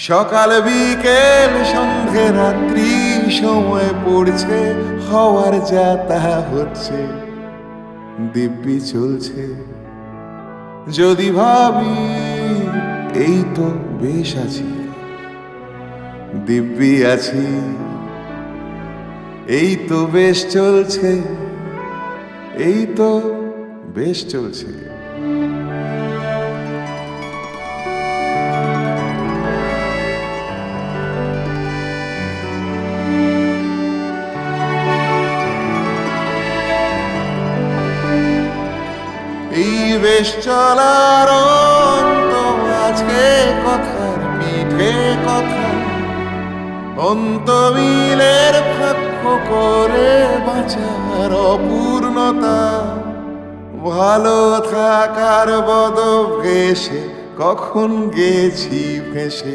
সকাল বিকেল সন্ধে রাত্রি সময় পড়ছে, হওয়ার যা তাহা হচ্ছে, দিব্যি চলছে। যদি ভাবি এই তো বেশ আছি, দিব্যি আছি, এই তো বেশ চলছে, এই তো বেশ চলছে। এই বেশ চলার অন্ত আজকে কথার পিঠে কথা, অন্ত মিলের ভাগ্য করে বাঁচার অপূর্ণতা। ভালো থাকার বদভেসে কখন গেছি ভেসে।